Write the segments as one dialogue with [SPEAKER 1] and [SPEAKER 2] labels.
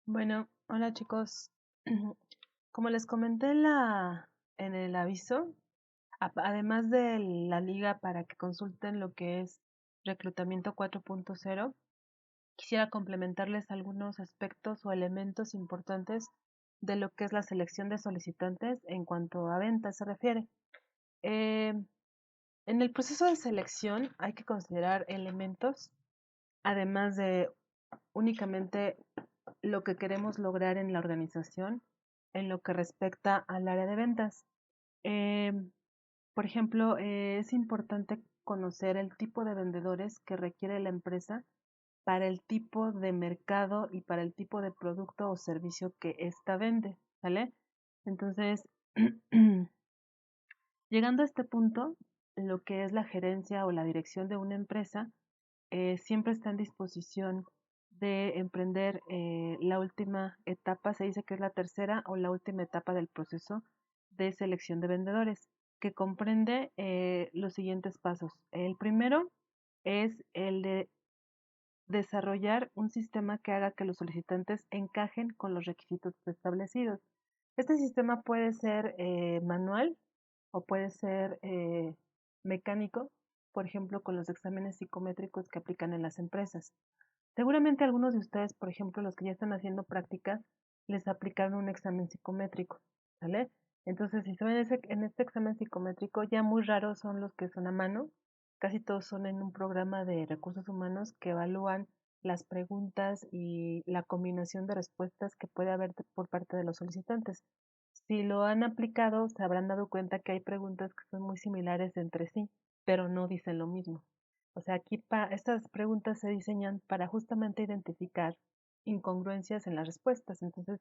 [SPEAKER 1] Bueno, hola chicos. Como les comenté en el aviso, además de la liga para que consulten lo que es Reclutamiento 4.0, quisiera complementarles algunos aspectos o elementos importantes de lo que es la selección de solicitantes en cuanto a ventas se refiere. Eh, en el proceso de selección hay que considerar elementos, además de únicamente lo que queremos lograr en la organización en lo que respecta al área de ventas. Eh, por ejemplo, es importante conocer el tipo de vendedores que requiere la empresa para el tipo de mercado y para el tipo de producto o servicio que ésta vende, ¿vale? Entonces, llegando a este punto, lo que es la gerencia o la dirección de una empresa siempre está en disposición de emprender la última etapa, se dice que es la tercera o la última etapa del proceso de selección de vendedores, que comprende los siguientes pasos. El primero es el de desarrollar un sistema que haga que los solicitantes encajen con los requisitos establecidos. Este sistema puede ser manual o puede ser mecánico, por ejemplo, con los exámenes psicométricos que aplican en las empresas. Seguramente algunos de ustedes, por ejemplo, los que ya están haciendo prácticas, les aplicaron un examen psicométrico, ¿vale? Entonces, si se ven en este examen psicométrico, ya muy raros son los que son a mano, casi todos son en un programa de recursos humanos que evalúan las preguntas y la combinación de respuestas que puede haber por parte de los solicitantes. Si lo han aplicado, se habrán dado cuenta que hay preguntas que son muy similares entre sí, pero no dicen lo mismo. O sea, aquí estas preguntas se diseñan para justamente identificar incongruencias en las respuestas. Entonces,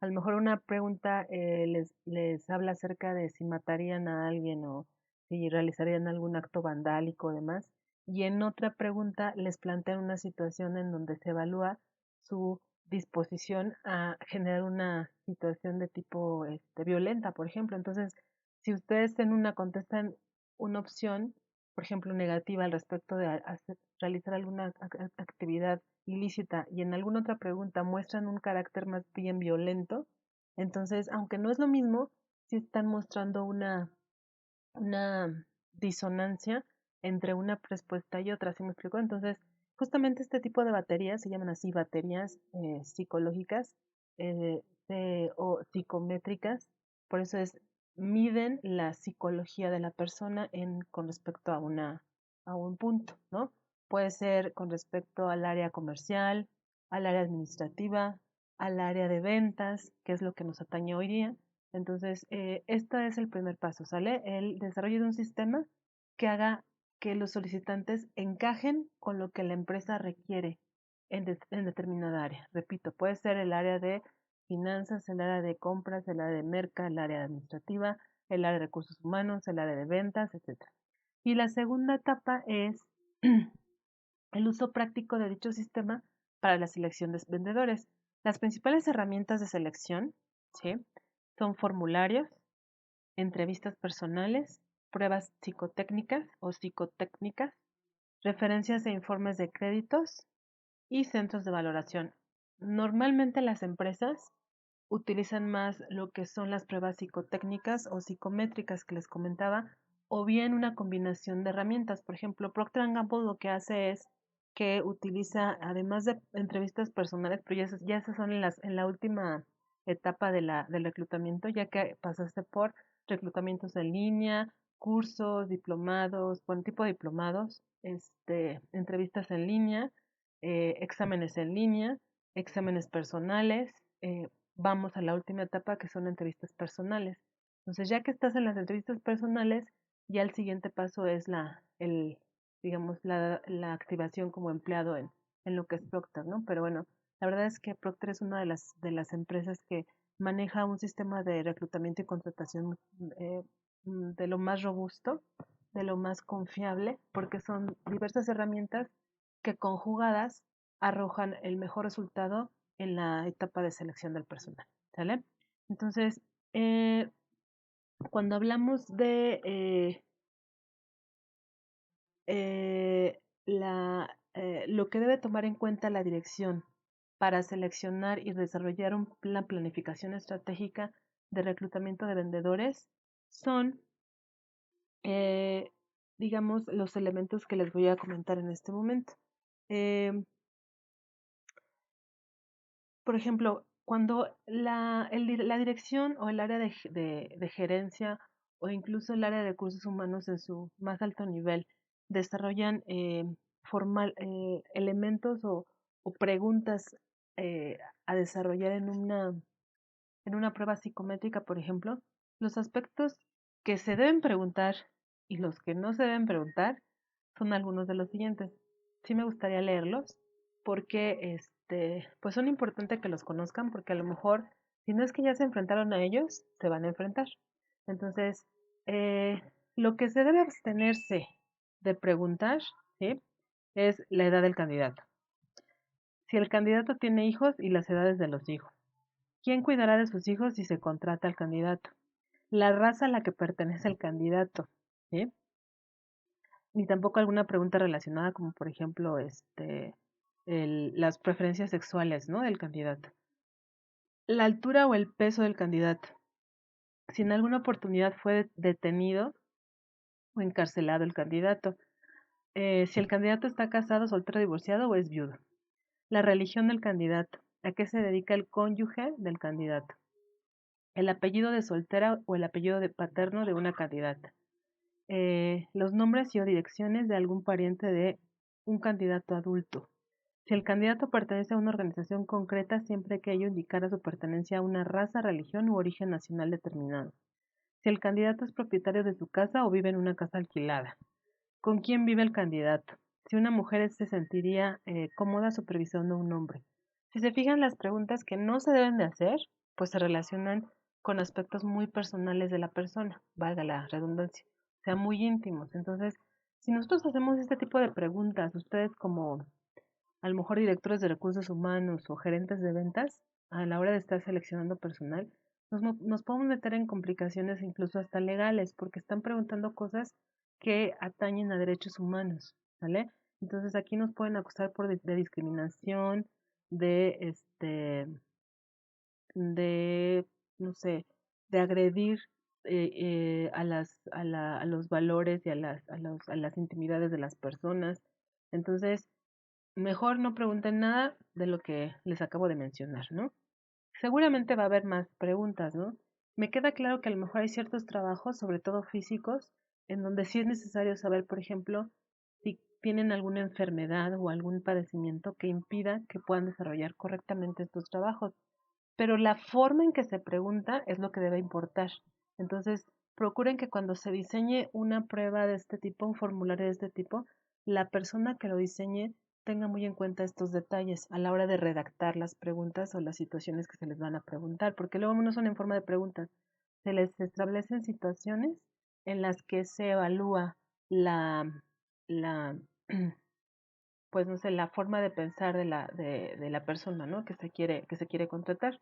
[SPEAKER 1] a lo mejor una pregunta les habla acerca de si matarían a alguien o si realizarían algún acto vandálico o demás. Y en otra pregunta les plantean una situación en donde se evalúa su disposición a generar una situación de tipo violenta, por ejemplo. Entonces, si ustedes en una contestan una opción, por ejemplo, negativa al respecto de realizar alguna actividad ilícita y en alguna otra pregunta muestran un carácter más bien violento, entonces, aunque no es lo mismo, sí están mostrando una disonancia entre una respuesta y otra, ¿sí me explico? Entonces, justamente este tipo de baterías se llaman así baterías psicológicas eh, o psicométricas, por eso miden la psicología de la persona con respecto a un punto, ¿no? Puede ser con respecto al área comercial, al área administrativa, al área de ventas, que es lo que nos atañe hoy día. Entonces, este es el primer paso, ¿sale? El desarrollo de un sistema que haga que los solicitantes encajen con lo que la empresa requiere en determinada área. Repito, puede ser el área de finanzas, el área de compras, el área de merca, el área administrativa, el área de recursos humanos, el área de ventas, etcétera. Y la segunda etapa es el uso práctico de dicho sistema para la selección de vendedores. Las principales herramientas de selección, ¿sí? Son formularios, entrevistas personales, pruebas psicotécnicas o psicotécnicas, referencias e informes de créditos y centros de valoración. Normalmente las empresas utilizan más lo que son las pruebas psicotécnicas o psicométricas que les comentaba, o bien una combinación de herramientas. Por ejemplo, Procter Gamble lo que hace es que utiliza, además de entrevistas personales, pero ya esas son en la última etapa del reclutamiento, ya que pasaste por reclutamientos en línea, cursos, diplomados, buen tipo de diplomados, entrevistas en línea, exámenes en línea, exámenes personales, vamos a la última etapa que son entrevistas personales. Entonces, ya que estás en las entrevistas personales, ya el siguiente paso es digamos, la activación como empleado en lo que es Procter, ¿no? Pero bueno, la verdad es que Procter es una de las empresas que maneja un sistema de reclutamiento y contratación de lo más robusto, de lo más confiable, porque son diversas herramientas que conjugadas arrojan el mejor resultado en la etapa de selección del personal, ¿sale? Entonces, eh, cuando hablamos de lo que debe tomar en cuenta la dirección para seleccionar y desarrollar una planificación estratégica de reclutamiento de vendedores son, eh, digamos, los elementos que les voy a comentar en este momento. Eh, por ejemplo, cuando la dirección o el área de gerencia o incluso el área de recursos humanos en su más alto nivel desarrollan elementos o preguntas a desarrollar en una prueba psicométrica, por ejemplo, los aspectos que se deben preguntar y los que no se deben preguntar son algunos de los siguientes. Sí me gustaría leerlos porque pues son importantes que los conozcan porque a lo mejor, si no es que ya se enfrentaron a ellos, se van a enfrentar. Entonces, eh, lo que se debe abstenerse de preguntar, ¿sí? Es la edad del candidato. Si el candidato tiene hijos y las edades de los hijos. ¿Quién cuidará de sus hijos si se contrata al candidato? La raza a la que pertenece el candidato, ¿sí? Ni tampoco alguna pregunta relacionada como por ejemplo las preferencias sexuales, ¿no? Del candidato. La altura o el peso del candidato. Si en alguna oportunidad fue detenido o encarcelado el candidato. Si el candidato está casado, soltero, divorciado o es viudo. La religión del candidato. ¿A qué se dedica el cónyuge del candidato? El apellido de soltera o el apellido de paterno de una candidata. Los nombres y o direcciones de algún pariente de un candidato adulto. Si el candidato pertenece a una organización concreta, siempre que ello indicara su pertenencia a una raza, religión u origen nacional determinado. Si el candidato es propietario de su casa o vive en una casa alquilada. ¿Con quién vive el candidato? Si una mujer se sentiría cómoda supervisando a un hombre. Si se fijan, las preguntas que no se deben de hacer, pues se relacionan con aspectos muy personales de la persona, valga la redundancia, o sea, muy íntimos. Entonces, si nosotros hacemos este tipo de preguntas, ustedes como a lo mejor directores de recursos humanos o gerentes de ventas, a la hora de estar seleccionando personal, nos podemos meter en complicaciones incluso hasta legales, porque están preguntando cosas que atañen a derechos humanos, ¿vale? Entonces aquí nos pueden acusar de discriminación, de de, no sé, de agredir a los valores y a las intimidades de las personas. Entonces, mejor no pregunten nada de lo que les acabo de mencionar, ¿no? Seguramente va a haber más preguntas, ¿no? Me queda claro que a lo mejor hay ciertos trabajos, sobre todo físicos, en donde sí es necesario saber, por ejemplo, si tienen alguna enfermedad o algún padecimiento que impida que puedan desarrollar correctamente estos trabajos. Pero la forma en que se pregunta es lo que debe importar. Entonces, procuren que cuando se diseñe una prueba de este tipo, un formulario de este tipo, la persona que lo diseñe tenga muy en cuenta estos detalles a la hora de redactar las preguntas o las situaciones que se les van a preguntar, porque luego no son en forma de preguntas, se les establecen situaciones en las que se evalúa la, pues no sé, la forma de pensar de la persona, ¿no? Que se quiere contratar.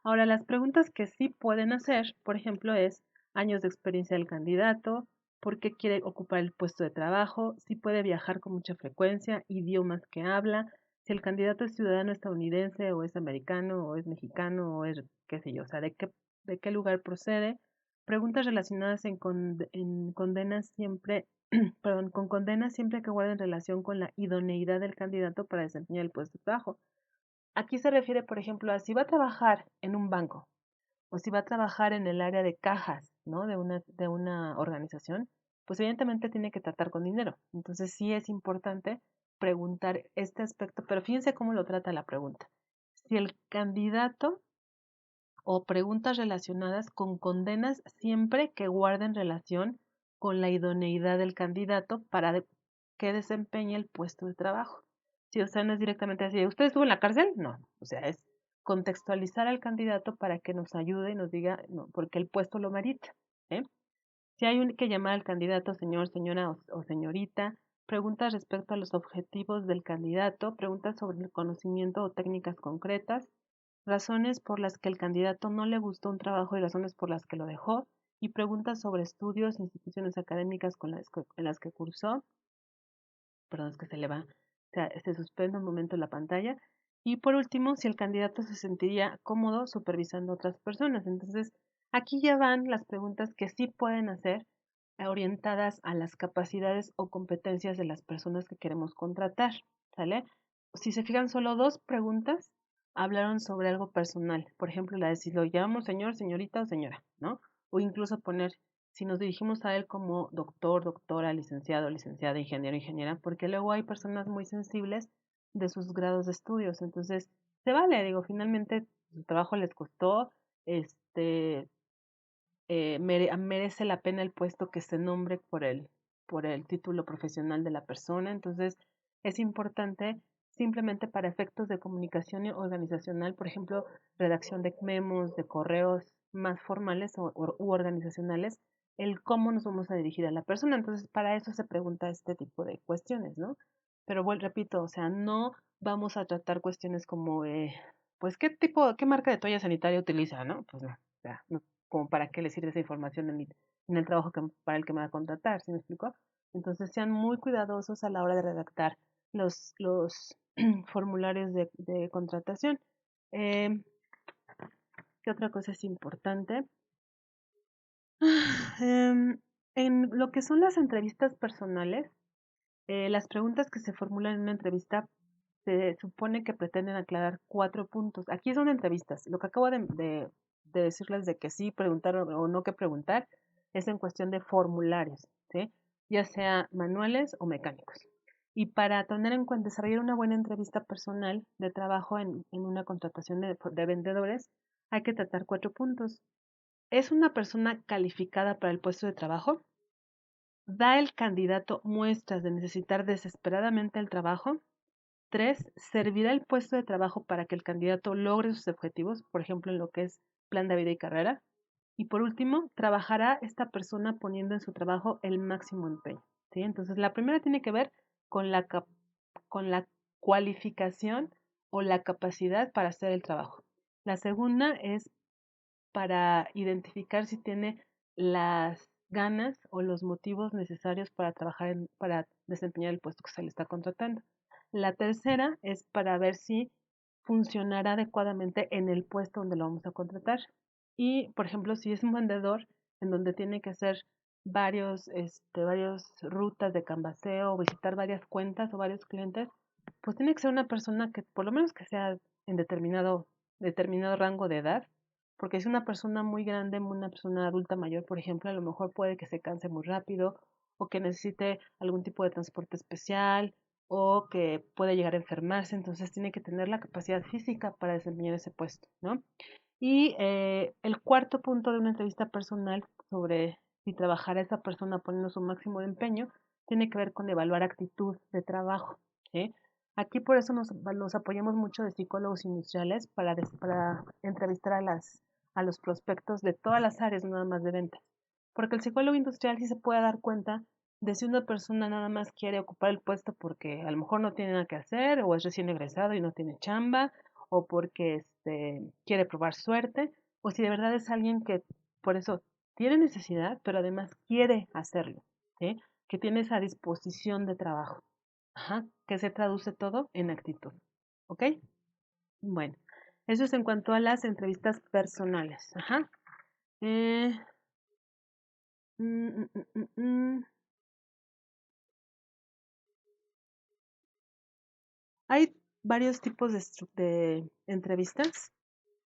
[SPEAKER 1] Ahora, las preguntas que sí pueden hacer, por ejemplo, es años de experiencia del candidato, por qué quiere ocupar el puesto de trabajo, si puede viajar con mucha frecuencia, idiomas que habla, si el candidato es ciudadano estadounidense o es americano o es mexicano o es qué sé yo, o sea, de qué lugar procede. Preguntas relacionadas en condenas siempre perdón, con condenas siempre que guarden relación con la idoneidad del candidato para desempeñar el puesto de trabajo. Aquí se refiere, por ejemplo, a si va a trabajar en un banco o si va a trabajar en el área de cajas, ¿no? De una organización, pues evidentemente tiene que tratar con dinero. Entonces sí es importante preguntar este aspecto, pero fíjense cómo lo trata la pregunta. Si el candidato o preguntas relacionadas con condenas siempre que guarden relación con la idoneidad del candidato para que desempeñe el puesto de trabajo. Si, o sea, no es directamente así, ¿usted estuvo en la cárcel? No, o sea, es contextualizar al candidato para que nos ayude y nos diga, no, porque el puesto lo merita. ¿Eh? Si hay que llamar al candidato señor, señora o señorita, preguntas respecto a los objetivos del candidato, preguntas sobre el conocimiento o técnicas concretas, razones por las que el candidato no le gustó un trabajo y razones por las que lo dejó, y preguntas sobre estudios, instituciones académicas en las que cursó, perdón, es que se le va, o sea, se suspende un momento la pantalla, Y por último, si el candidato se sentiría cómodo supervisando a otras personas. Entonces, aquí ya van las preguntas que sí pueden hacer orientadas a las capacidades o competencias de las personas que queremos contratar, ¿sale? Si se fijan, solo dos preguntas hablaron sobre algo personal. Por ejemplo, la de si lo llamamos señor, señorita o señora, ¿no? O incluso poner si nos dirigimos a él como doctor, doctora, licenciado, licenciada, ingeniero, ingeniera, porque luego hay personas muy sensibles de sus grados de estudios. Entonces, se vale, digo, finalmente su trabajo les costó, este, merece la pena el puesto que se nombre por el título profesional de la persona. Entonces, es importante simplemente para efectos de comunicación organizacional, por ejemplo, redacción de memos, de correos más formales u organizacionales, el cómo nos vamos a dirigir a la persona. Entonces, para eso se pregunta este tipo de cuestiones, ¿no? Pero repito, o sea, no vamos a tratar cuestiones como, pues, qué marca de toalla sanitaria utiliza, ¿no? Pues no, o sea, no, como para qué le sirve esa información en el trabajo para el que me va a contratar, ¿sí me explico? Entonces sean muy cuidadosos a la hora de redactar los formularios de contratación. Eh, ¿Qué otra cosa es importante? En lo que son las entrevistas personales, las preguntas que se formulan en una entrevista se supone que pretenden aclarar 4 puntos. Aquí son entrevistas. Lo que acabo de decirles de que sí preguntar o no que preguntar es en cuestión de formularios, ¿sí? Ya sea manuales o mecánicos. Y para tener en cuenta, desarrollar una buena entrevista personal de trabajo en una contratación de vendedores, hay que tratar 4 puntos. ¿Es una persona calificada para el puesto de trabajo? ¿Da el candidato muestras de necesitar desesperadamente el trabajo? 3. ¿Servirá el puesto de trabajo para que el candidato logre sus objetivos, por ejemplo, en lo que es plan de vida y carrera? Y por último, ¿trabajará esta persona poniendo en su trabajo el máximo empeño? ¿Sí? Entonces, la primera tiene que ver con con la cualificación o la capacidad para hacer el trabajo. La segunda es para identificar si tiene las ganas o los motivos necesarios para para desempeñar el puesto que se le está contratando. La tercera es para ver si funcionará adecuadamente en el puesto donde lo vamos a contratar. Y, por ejemplo, si es un vendedor en donde tiene que hacer varias rutas de canvaseo o visitar varias cuentas o varios clientes, pues tiene que ser una persona que por lo menos que sea en determinado rango de edad, porque si una persona muy grande, una persona adulta mayor, por ejemplo, a lo mejor puede que se canse muy rápido o que necesite algún tipo de transporte especial o que puede llegar a enfermarse, entonces tiene que tener la capacidad física para desempeñar ese puesto, ¿no? Y el cuarto punto de una entrevista personal sobre si trabajará esa persona poniendo su máximo de empeño, tiene que ver con evaluar actitud de trabajo, ¿sí? Aquí por eso nos apoyamos mucho de psicólogos industriales para entrevistar a los prospectos de todas las áreas, no nada más de ventas. Porque el psicólogo industrial sí se puede dar cuenta de si una persona nada más quiere ocupar el puesto porque a lo mejor no tiene nada que hacer o es recién egresado y no tiene chamba o porque quiere probar suerte o si de verdad es alguien que por eso tiene necesidad, pero además quiere hacerlo, ¿sí? Que tiene esa disposición de trabajo. Ajá, que se traduce todo en actitud. ¿Ok? Bueno, eso es en cuanto a las entrevistas personales. Ajá. Eh, mm, mm, mm, mm, mm. Hay varios tipos de entrevistas.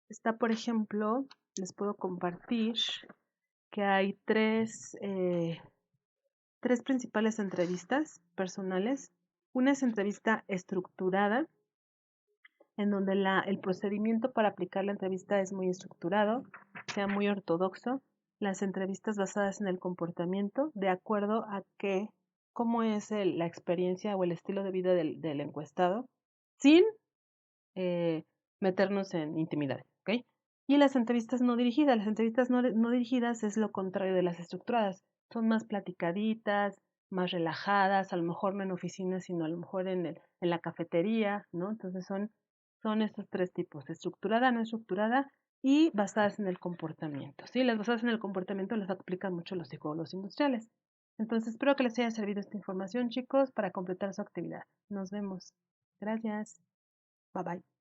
[SPEAKER 1] Está, por ejemplo, les puedo compartir que hay tres principales entrevistas personales. Una es entrevista estructurada, en donde el procedimiento para aplicar la entrevista es muy estructurado, sea muy ortodoxo. Las entrevistas basadas en el comportamiento, de acuerdo a cómo es la experiencia o el estilo de vida del encuestado, sin eh, meternos en intimidad, ¿ok? Y las entrevistas no dirigidas. Las entrevistas no dirigidas es lo contrario de las estructuradas. Son más platicaditas, más relajadas, a lo mejor no en oficinas, sino a lo mejor en la cafetería, ¿no? Entonces son estos tres tipos, estructurada, no estructurada y basadas en el comportamiento, ¿sí? Las basadas en el comportamiento las aplican mucho los psicólogos industriales. Entonces, espero que les haya servido esta información, chicos, para completar su actividad. Nos vemos. Gracias. Bye bye.